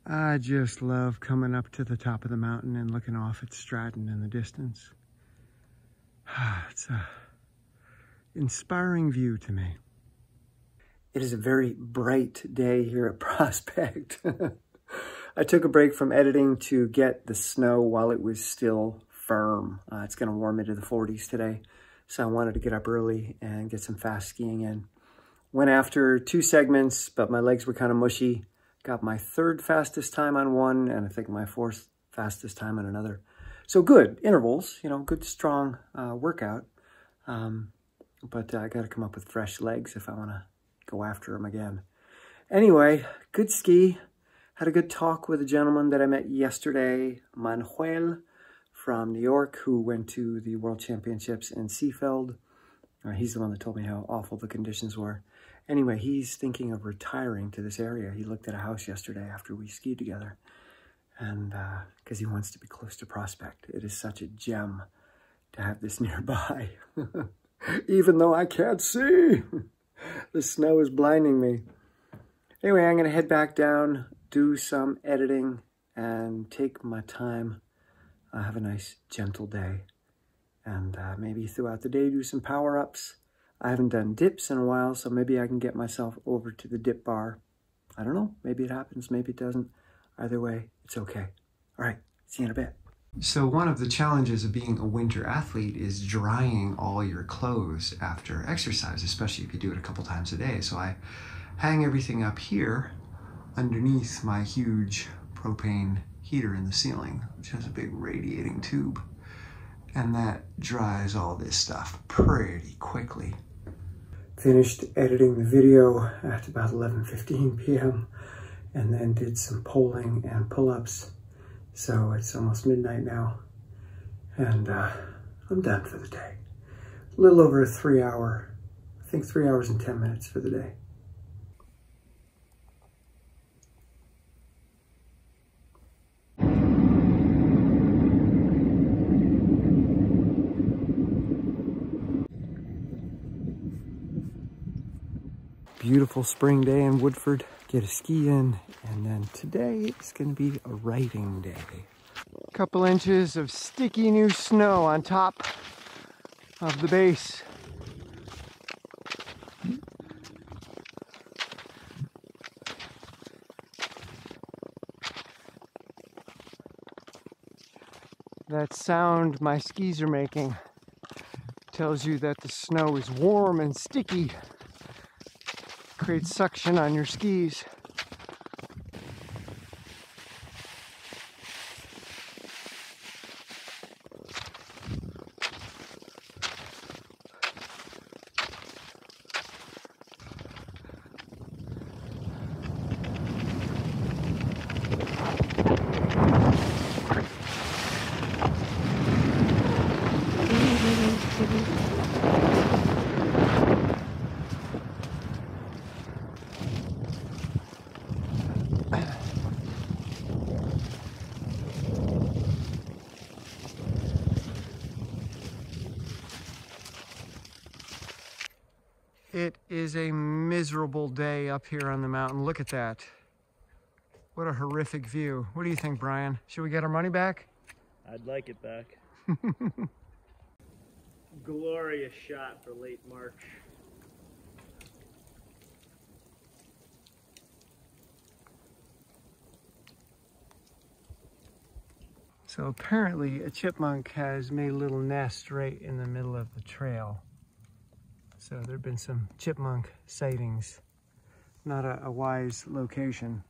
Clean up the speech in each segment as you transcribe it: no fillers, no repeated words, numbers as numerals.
I just love coming up to the top of the mountain and looking off at Stratton in the distance. It's an inspiring view to me. It is a very bright day here at Prospect. I took a break from editing to get the snow while it was still firm. It's going to warm into the 40s today, so I wanted to get up early and get some fast skiing in. Went after 2 segments, but my legs were kind of mushy. Got my 3rd fastest time on one, and I think my 4th fastest time on another. So good intervals, you know, good strong workout. But I got to come up with fresh legs if I want to go after them again. Anyway, good ski. Had a good talk with a gentleman that I met yesterday, Manuel from New York, who went to the World Championships in Seefeld. He's the one that told me how awful the conditions were. Anyway, he's thinking of retiring to this area. He looked at a house yesterday after we skied together. And because he wants to be close to Prospect. It is such a gem to have this nearby. Even though I can't see. The snow is blinding me. Anyway, I'm going to head back down, do some editing, and take my time. Have a nice, gentle day. And maybe throughout the day do some power-ups. I haven't done dips in a while, so maybe I can get myself over to the dip bar. I don't know. Maybe it happens. Maybe it doesn't. Either way, it's okay. All right. See you in a bit. So one of the challenges of being a winter athlete is drying all your clothes after exercise, especially if you do it a couple times a day. So I hang everything up here underneath my huge propane heater in the ceiling, which has a big radiating tube. And that dries all this stuff pretty quickly. Finished editing the video at about 11:15 p.m. and then did some polling and pull-ups. So it's almost midnight now. And I'm done for the day. A little over a 3 hour, I think 3 hours and 10 minutes for the day. Beautiful spring day in Woodford. Get a ski in, and then today is going to be a writing day. A couple inches of sticky new snow on top of the base. That sound my skis are making tells you that the snow is warm and sticky. Creates suction on your skis. It is a miserable day up here on the mountain. Look at that. What a horrific view. What do you think, Brian? Should we get our money back? I'd like it back. Glorious shot for late March. So apparently a chipmunk has made a little nest right in the middle of the trail. So there have been some chipmunk sightings. Not a wise location.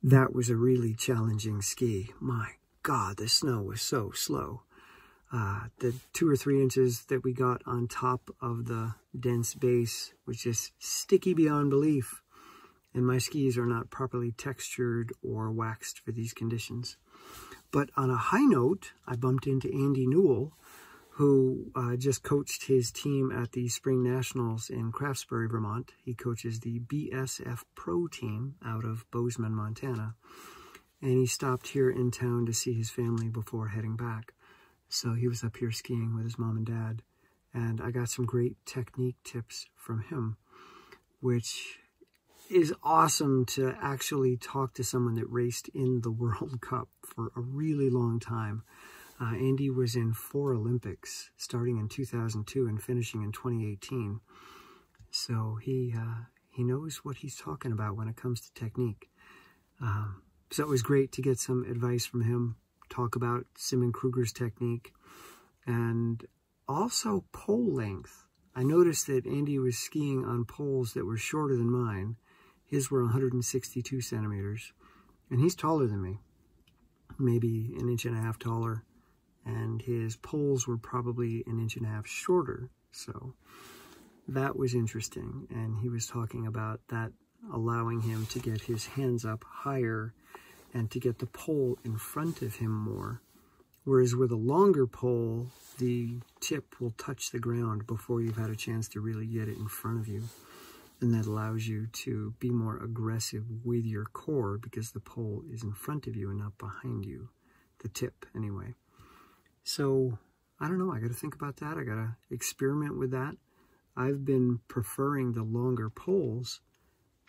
That was a really challenging ski. My God, the snow was so slow. The 2 or 3 inches that we got on top of the dense base was just sticky beyond belief. And my skis are not properly textured or waxed for these conditions. But on a high note, I bumped into Andy Newell, who just coached his team at the Spring Nationals in Craftsbury, Vermont. He coaches the BSF Pro team out of Bozeman, Montana. And he stopped here in town to see his family before heading back. So he was up here skiing with his mom and dad. and I got some great technique tips from him, which is awesome to actually talk to someone that raced in the World Cup for a really long time. Andy was in 4 Olympics, starting in 2002 and finishing in 2018. So he knows what he's talking about when it comes to technique. So it was great to get some advice from him, talk about Simon Kruger's technique, and also pole length. I noticed that Andy was skiing on poles that were shorter than mine. His were 162 centimeters, and he's taller than me, maybe 1.5 inches taller, and his poles were probably 1.5 inches shorter. So that was interesting, and he was talking about that allowing him to get his hands up higher and to get the pole in front of him more. Whereas with a longer pole, the tip will touch the ground before you've had a chance to really get it in front of you. And that allows you to be more aggressive with your core because the pole is in front of you and not behind you. The tip, anyway. So, I don't know. I got to think about that. I got to experiment with that. I've been preferring the longer poles,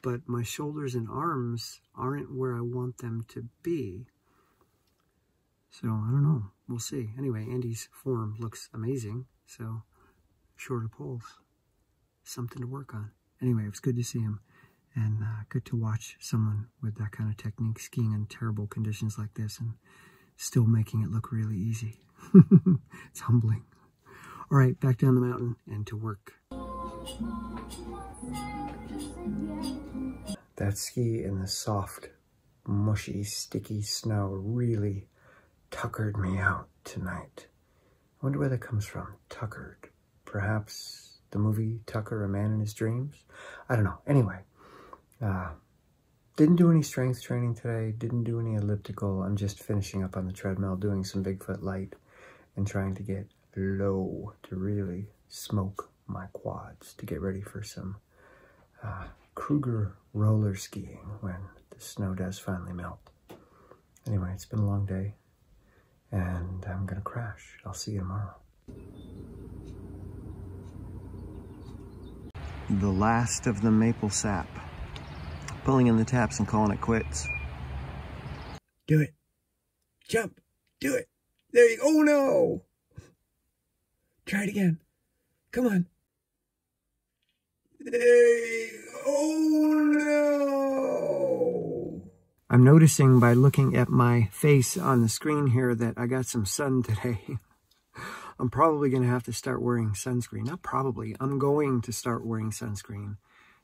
but my shoulders and arms aren't where I want them to be. So, I don't know. We'll see. Anyway, Andy's form looks amazing. So, shorter poles. Something to work on. Anyway, it was good to see him, and good to watch someone with that kind of technique skiing in terrible conditions like this and still making it look really easy. It's humbling. All right, back down the mountain and to work. That ski in the soft, mushy, sticky snow really tuckered me out tonight. I wonder where that comes from, tuckered. Perhaps the movie Tucker, A Man in His Dreams? I don't know. Anyway, didn't do any strength training today. Didn't do any elliptical. I'm just finishing up on the treadmill, doing some Bigfoot light and trying to get low to really smoke my quads to get ready for some Kruger roller skiing when the snow does finally melt. Anyway, it's been a long day, and I'm gonna crash. I'll see you tomorrow. The last of the maple sap. Pulling in the taps and calling it quits. Do it. Jump. Do it. There you go. Oh no! Try it again. Come on. There you go. Oh no! I'm noticing by looking at my face on the screen here that I got some sun today. I'm probably going to have to start wearing sunscreen. Not probably. I'm going to start wearing sunscreen.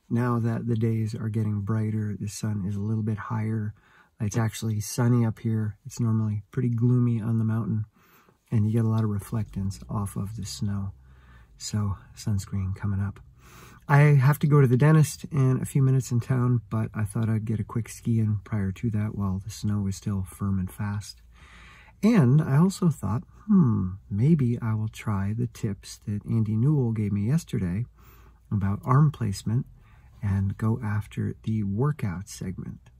Now that the days are getting brighter, the sun is a little bit higher. It's actually sunny up here. It's normally pretty gloomy on the mountain. And you get a lot of reflectance off of the snow. So, sunscreen coming up. I have to go to the dentist in a few minutes in town, but I thought I'd get a quick ski in prior to that while the snow is still firm and fast. And I also thought, maybe I will try the tips that Andy Newell gave me yesterday about arm placement and go after the workout segment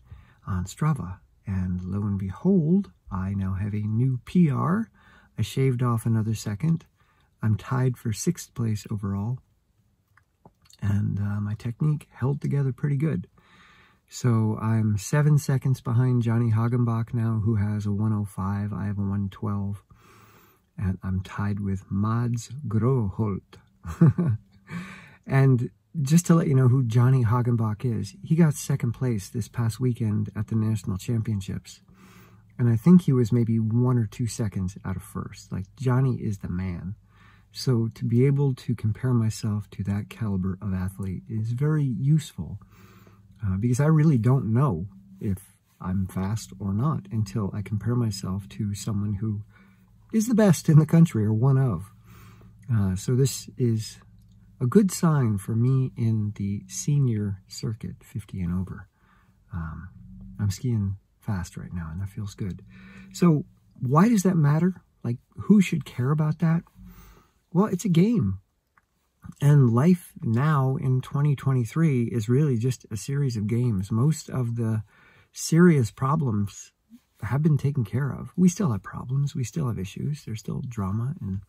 on Strava. And lo and behold, I now have a new PR. I shaved off another second. I'm tied for 6th place overall. And my technique held together pretty good. So I'm 7 seconds behind Johnny Hagenbach now, who has a 1:05. I have a 1:12. And I'm tied with Mads Groholt. And just to let you know who Johnny Hagenbach is, he got 2nd place this past weekend at the National Championships. And I think he was maybe 1 or 2 seconds out of 1st. Like, Johnny is the man. So to be able to compare myself to that caliber of athlete is very useful. Because I really don't know if I'm fast or not until I compare myself to someone who is the best in the country or one of. So this is a good sign for me in the senior circuit, 50 and over. I'm skiing fast right now, and that feels good. So why does that matter? Like, who should care about that? Well, it's a game. And life now in 2023 is really just a series of games. Most of the serious problems have been taken care of. We still have problems. We still have issues. There's still drama and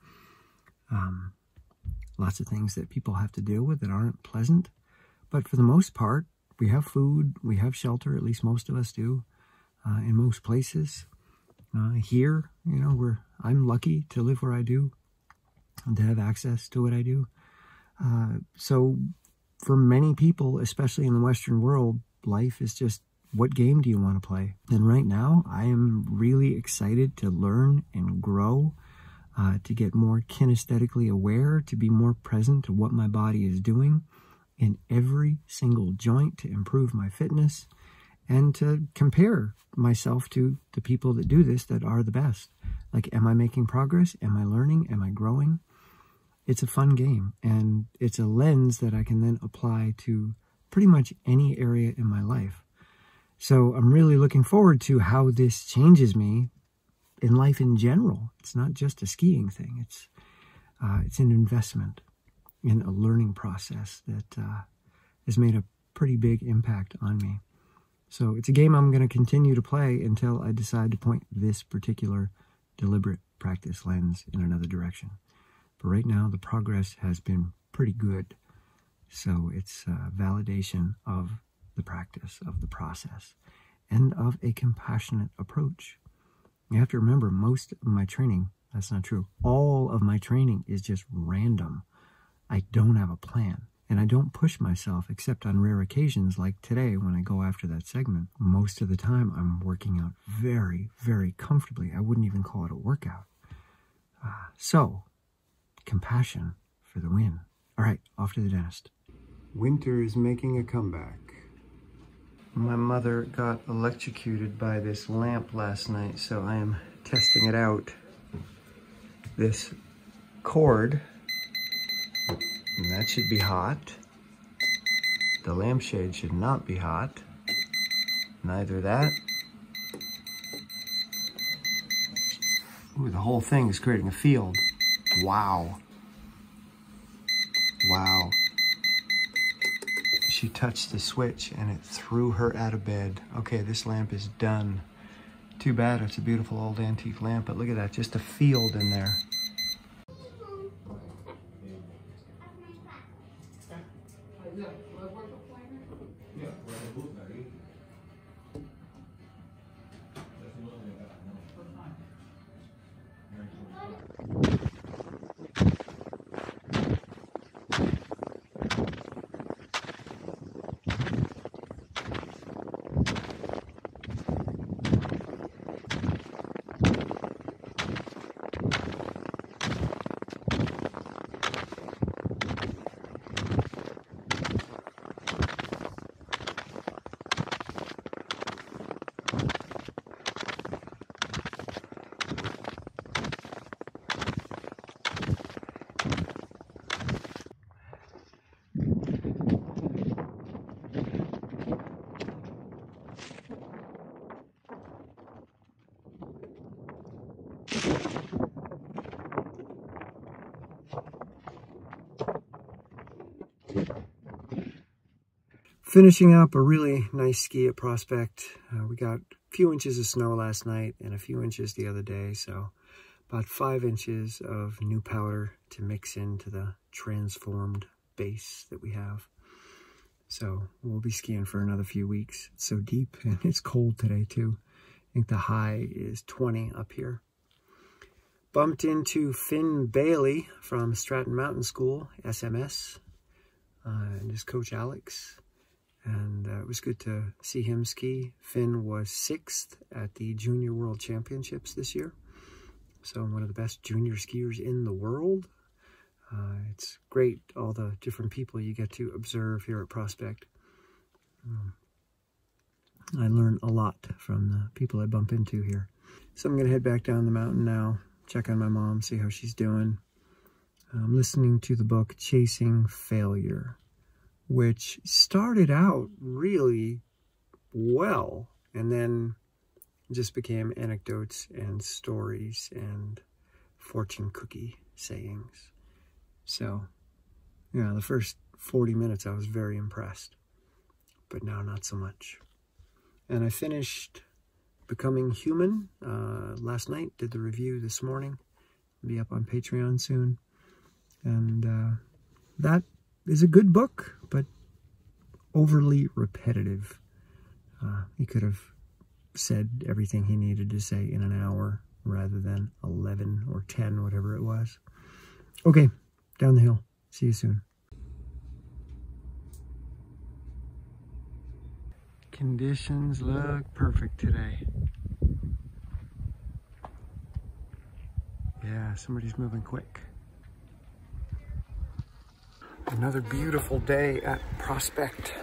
lots of things that people have to deal with that aren't pleasant. But for the most part, we have food, we have shelter, at least most of us do, in most places. Here, you know, I'm lucky to live where I do and to have access to what I do. So for many people, especially in the Western world, life is just, what game do you want to play? And right now, I am really excited to learn and grow, to get more kinesthetically aware, to be more present to what my body is doing in every single joint, to improve my fitness, and to compare myself to the people that do this that are the best. Like, am I making progress? Am I learning? Am I growing? It's a fun game, and it's a lens that I can then apply to pretty much any area in my life. So I'm really looking forward to how this changes me in life in general. It's not just a skiing thing. It's an investment in a learning process that has made a pretty big impact on me. So it's a game I'm going to continue to play until I decide to point this particular deliberate practice lens in another direction. But right now, the progress has been pretty good. So it's validation of the practice, of the process, and of a compassionate approach. You have to remember, most of my training, that's not true. All of my training is just random. I don't have a plan, and I don't push myself except on rare occasions like today when I go after that segment. Most of the time, I'm working out very, very comfortably. I wouldn't even call it a workout. So, compassion for the win. All right, off to the dentist. Winter is making a comeback. My mother got electrocuted by this lamp last night, so I am testing it out. This cord, and that should be hot. The lampshade should not be hot. Neither that. Ooh, the whole thing is creating a field. Wow. Wow. She touched the switch and it threw her out of bed. Okay, this lamp is done. Too bad, it's a beautiful old antique lamp, but look at that, just a field in there. Finishing up a really nice ski at Prospect. We got a few inches of snow last night and a few inches the other day, so about 5 inches of new powder to mix into the transformed base that we have. So we'll be skiing for another few weeks. It's so deep, and it's cold today too. I think the high is 20 up here. Bumped into Finn Bailey from Stratton Mountain School, SMS, and his coach Alex. And it was good to see him ski. Finn was 6th at the Junior World Championships this year. So one of the best junior skiers in the world. It's great, all the different people you get to observe here at Prospect. I learn a lot from the people I bump into here. So I'm going to head back down the mountain now, check on my mom, see how she's doing. I'm listening to the book Chasing Failure, which started out really well and then just became anecdotes and stories and fortune cookie sayings. So, yeah, the first 40 minutes I was very impressed, but now not so much. And I finished Becoming Human last night, did the review this morning. It'll be up on Patreon soon. And that is a good book, but overly repetitive. He could have said everything he needed to say in an hour rather than 11 or 10, whatever it was. Okay, down the hill. See you soon. Conditions look perfect today. Yeah, somebody's moving quick. Another beautiful day at Prospect.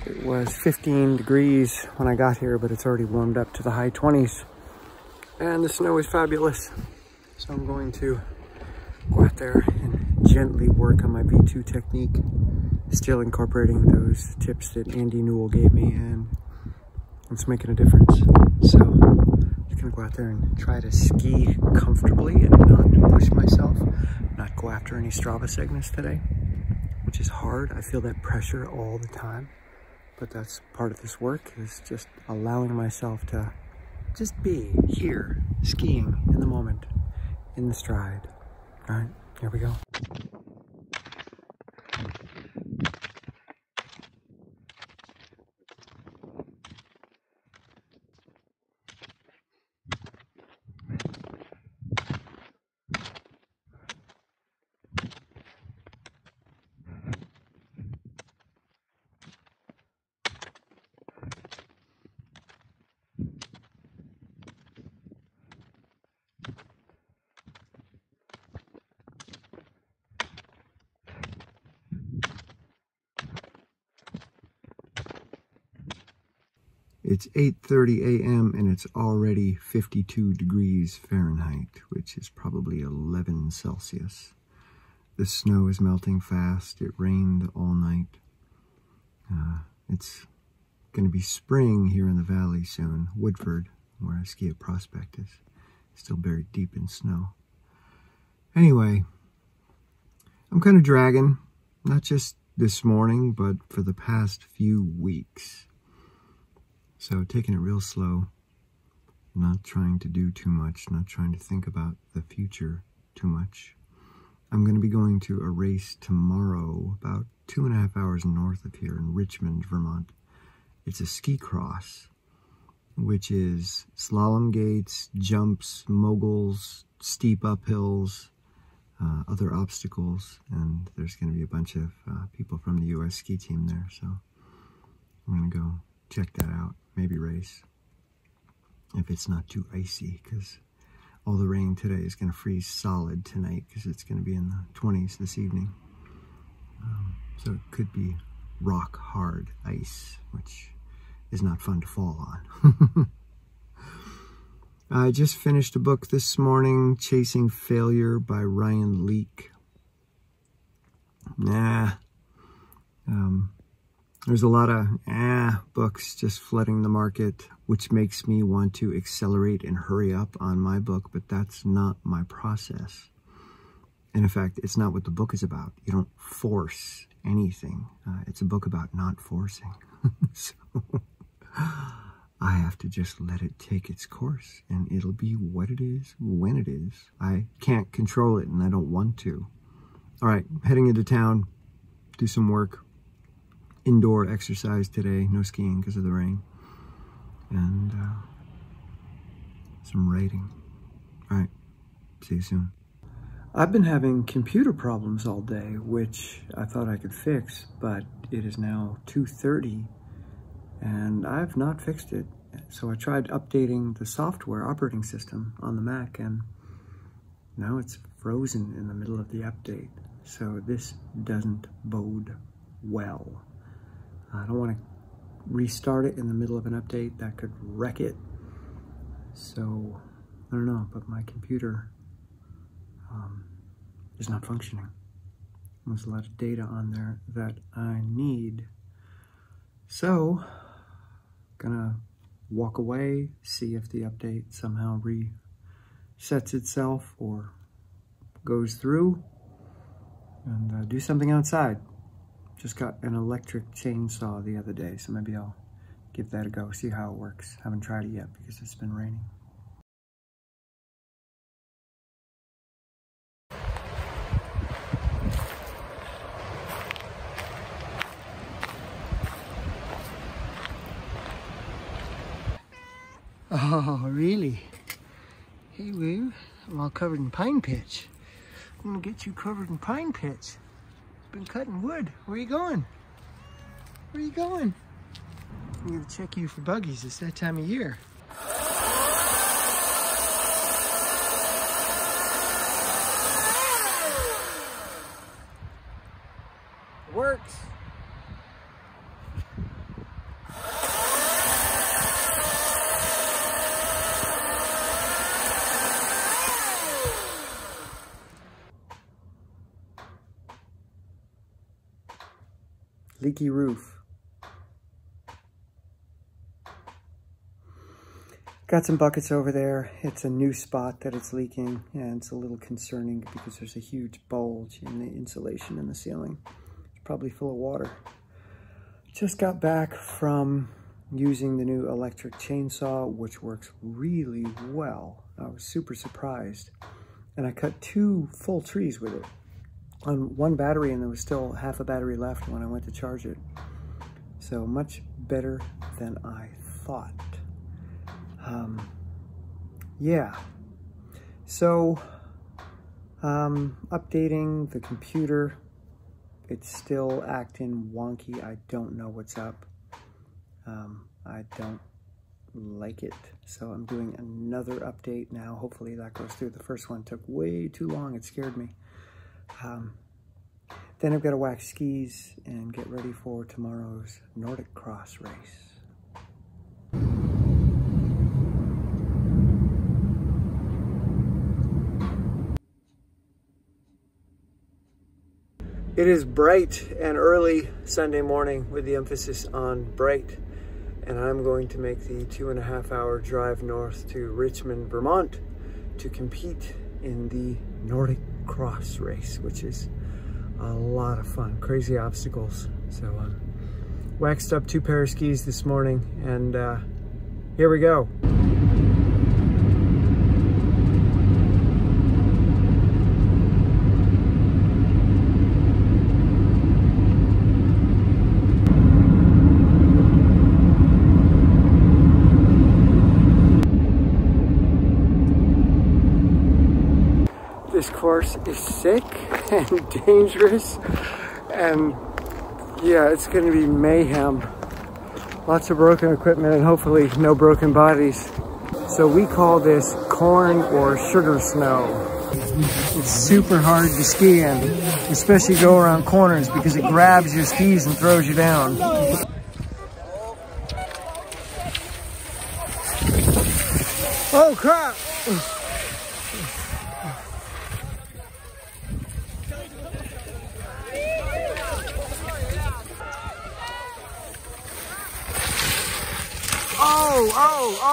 It was 15 degrees when I got here, but it's already warmed up to the high 20s. And the snow is fabulous. So I'm going to go out there and gently work on my V2 technique, still incorporating those tips that Andy Newell gave me, and it's making a difference. So I'm just gonna go out there and try to ski comfortably and not push myself, not go after any Strava segments today, which is hard. I feel that pressure all the time, but that's part of this work, is just allowing myself to just be here, skiing in the moment, in the stride. All right, here we go. It's 8:30 a.m. and it's already 52 degrees Fahrenheit, which is probably 11 Celsius. The snow is melting fast. It rained all night. It's going to be spring here in the valley soon. Woodford, where I ski at Prospect, is still buried deep in snow. Anyway, I'm kind of dragging, not just this morning, but for the past few weeks. So taking it real slow, not trying to do too much, not trying to think about the future too much. I'm going to be going to a race tomorrow, about 2.5 hours north of here in Richmond, Vermont. It's a ski cross, which is slalom gates, jumps, moguls, steep uphills, other obstacles, and there's going to be a bunch of people from the U.S. ski team there, so I'm going to go check that out, maybe race, if it's not too icy, because all the rain today is going to freeze solid tonight, because it's going to be in the 20s this evening. So it could be rock hard ice, which is not fun to fall on. I just finished a book this morning, Chasing Failure by Ryan Leake. There's a lot of books just flooding the market, which makes me want to accelerate and hurry up on my book, but that's not my process. And in fact, it's not what the book is about. You don't force anything. It's a book about not forcing. So I have to just let it take its course, and it'll be what it is when it is. I can't control it, and I don't want to. All right, heading into town, do some work. Indoor exercise today, no skiing because of the rain, and some writing. All right, see you soon. I've been having computer problems all day, which I thought I could fix, but it is now 2:30 and I've not fixed it. So I tried updating the software operating system on the Mac, and now it's frozen in the middle of the update. So this doesn't bode well. I don't want to restart it in the middle of an update. That could wreck it. So, I don't know, but my computer is not functioning. There's a lot of data on there that I need. So, gonna walk away, see if the update somehow resets itself or goes through, and do something outside. Just got an electric chainsaw the other day, so maybe I'll give that a go, see how it works. Haven't tried it yet because it's been raining. Oh, really? Hey, Woo. I'm all covered in pine pitch. I'm gonna get you covered in pine pitch. Been cutting wood. Where you going? Where you going? I'm gonna check you for buggies. It's that time of year. Works. Leaky roof. Got some buckets over there. It's a new spot that it's leaking, and it's a little concerning because there's a huge bulge in the insulation in the ceiling. It's probably full of water. Just got back from using the new electric chainsaw, which works really well. I was super surprised. And I cut 2 full trees with it on 1 battery, and there was still half a battery left when I went to charge it. So much better than I thought. Yeah. So, updating the computer. It's still acting wonky. I don't know what's up. I don't like it. So I'm doing another update now. Hopefully that goes through. The first one took way too long. It scared me. Then I've got to wax skis and get ready for tomorrow's Nordic Cross race. It is bright and early Sunday morning, with the emphasis on bright, and I'm going to make the 2.5-hour drive north to Richmond, Vermont to compete in the Nordic Cross race, which is a lot of fun. Crazy obstacles. So waxed up 2 pair of skis this morning, and here we go. This course is sick and dangerous, and yeah, it's going to be mayhem. Lots of broken equipment and hopefully no broken bodies. So we call this corn or sugar snow. It's super hard to ski in, especially go around corners, because it grabs your skis and throws you down. Oh crap! Oh!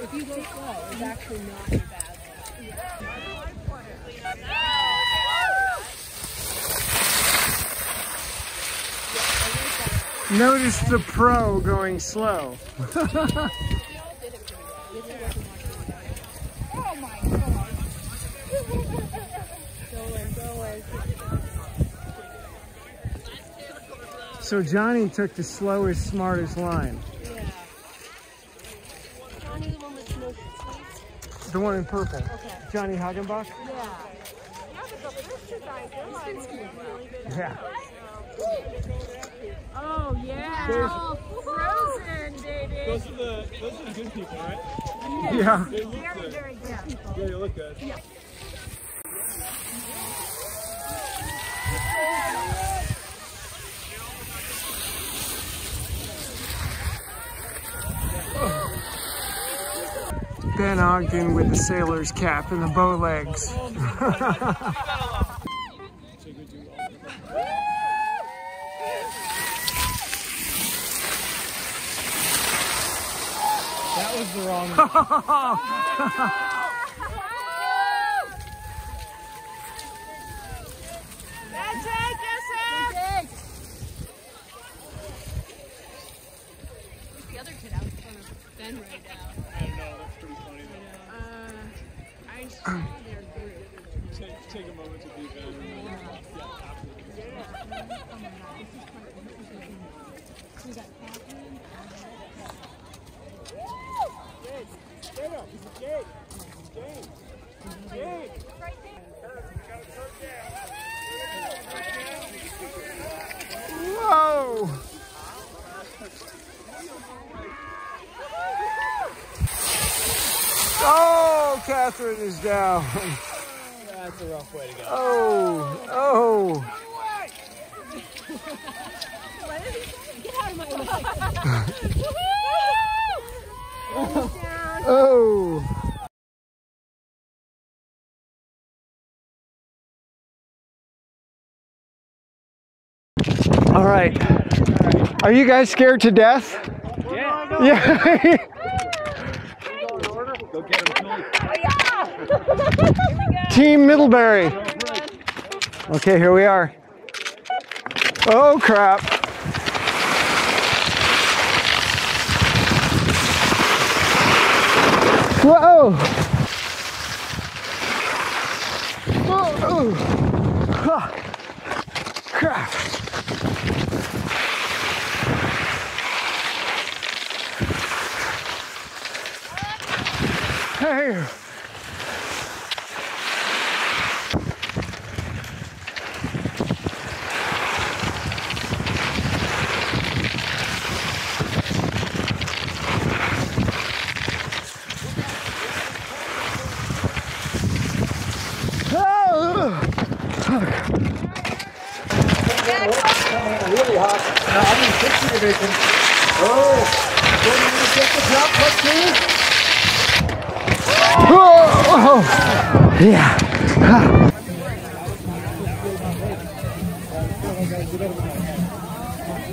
If you go slow, it's actually not too bad. Notice the pro going slow. Oh my god. So Johnny took the slowest, smartest line. Yeah. Johnny, the one with no sweets? The one in purple. Okay. Johnny Hagenbach? Yeah. Yeah. Oh yeah. There's Frozen, baby. Those are the good people, right? Yeah. They look good. Very good people. Yeah, they look good. Yeah. Ben Ogden with the sailor's cap and the bow legs. That was the wrong one. The other kid out in front of Ben right now. I know, that's pretty funny though. I saw their group. Take a moment to be Ben. We got Catherine. Whoa! Oh, Catherine is down. That's a rough way to go. Oh, oh. Get out of my way. Oh. All right. Are you guys scared to death? Yeah. Yeah. Go get him, Philly. Team Middlebury. Okay, here we are. Oh, crap. Whoa. Oh. Huh. Crap. Hey. Really hot. Now I'm in 60 division. Oh, going to get the drop. Let's see. Oh, yeah.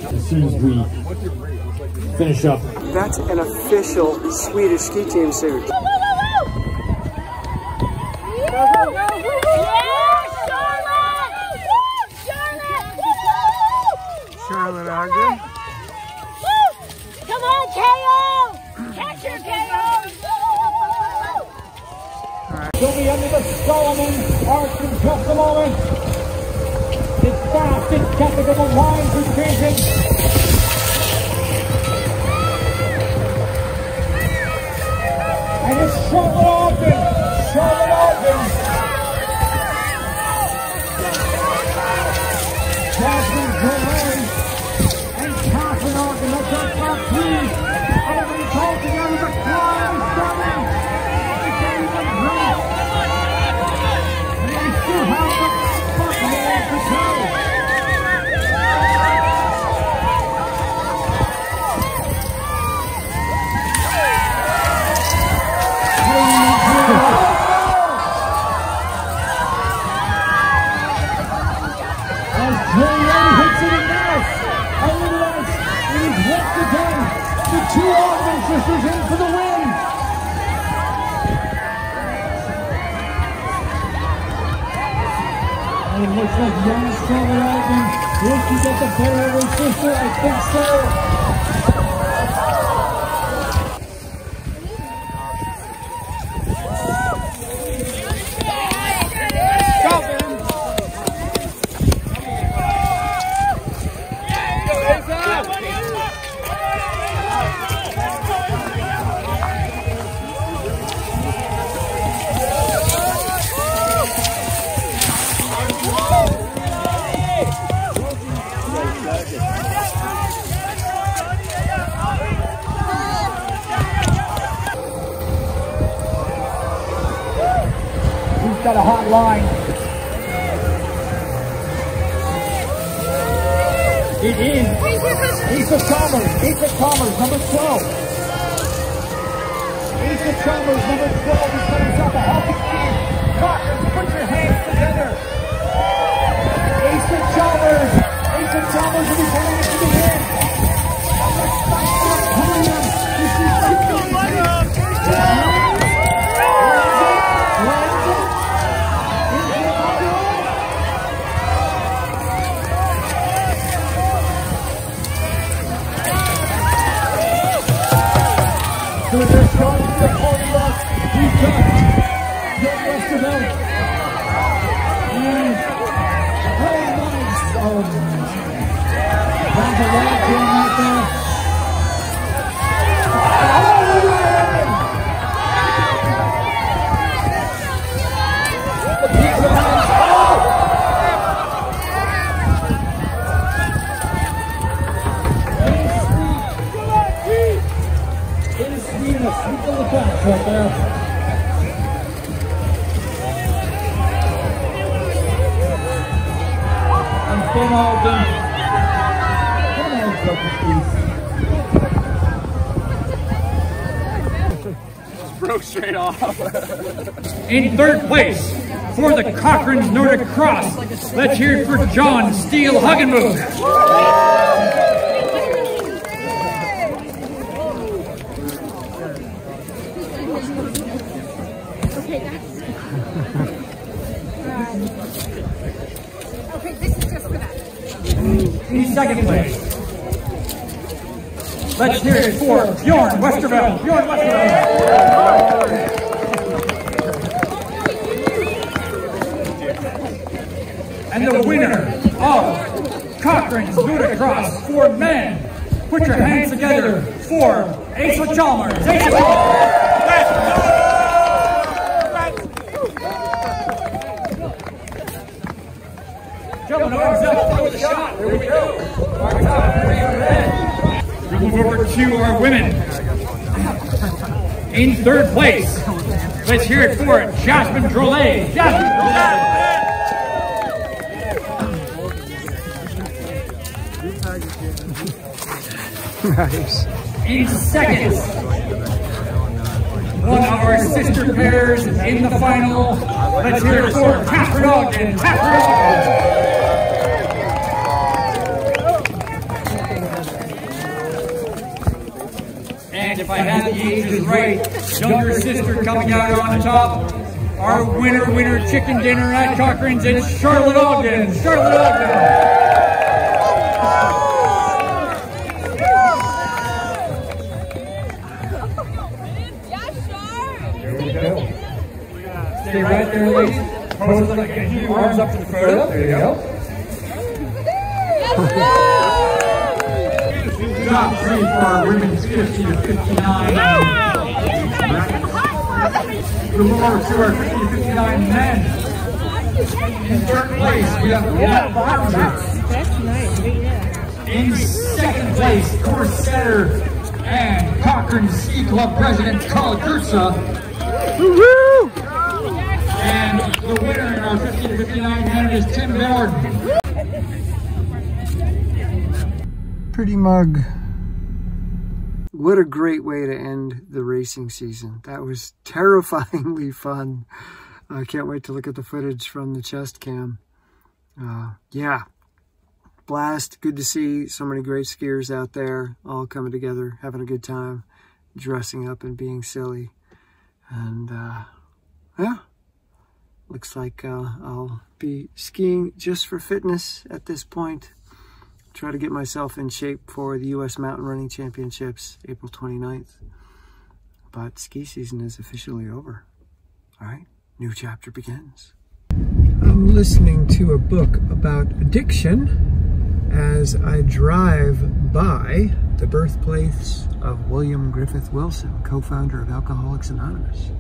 As soon as we finish up. That's an official Swedish ski team suit. Charlotte Ogden. Come on, KO! Catch your KO! She'll be under the Solomon arch in just a moment. It's fast, it's technical, the lines are changing. And it's Charlotte Ogden. Charlotte Ogden. Jasmine Jolie and Catherine Ogden. That's our top three. Everybody's all together. The crowd is starting. It's even great. And they still have the fucking way to go. As Julian hits it again, and realize it is once again the two Ogden sisters in for the win. And it looks like young Charlotte Ogden will she get the better of her sister? I think so. got a hot line. It is Asa Chalmers, number 12. Asa Chalmers, number 12, is coming up a healthy speed. Cochran, put your hands together. Asa Chalmers will be coming into the win. So they're starting to hold up. We've got Young Westervelt. And oh man. That's a lot going right there. Right there. And Ben Alden. Broke straight off. In third place for the Cochran's Nordic Cross, let's hear it for John Steele Hagenmuth. Okay, this is just for that. In second place, let's hear it for Bjorn Westervelt. And the winner of Cochran's Nordic Cross for men, put your hands together for Asa Chalmers. Gentlemen, arms up for the shot. There we go. Our top 3 are red. We'll move over to our women. In third place, let's hear it for Jasmine Drolet. Nice. In second, one of our sister pairs in the final. Let's hear it for Catherine Ogden. And if I had the ages right, younger sister coming out on top. Our winner chicken dinner at Cochran's, it's Charlotte Ogden. Stay right there, ladies. Pose like arms up to the photo. There you go. Top 3 for our women's 50 to 59. We'll move over to our 50 to 59 men. In third place, we have That's nice. Yeah. in second place, course setter and Cochrane Ski Club President Carl Kurtza. And the winner in our 50 to 59 men is Tim Bellard. Pretty mug. What a great way to end the racing season. That was terrifyingly fun. I can't wait to look at the footage from the chest cam. Yeah, blast. Good to see so many great skiers out there all coming together, having a good time, dressing up and being silly. And yeah, looks like I'll be skiing just for fitness at this point. Try to get myself in shape for the U.S. Mountain Running Championships, April 29th. But ski season is officially over. All right, new chapter begins. I'm listening to a book about addiction as I drive by the birthplace of William Griffith Wilson, co-founder of Alcoholics Anonymous.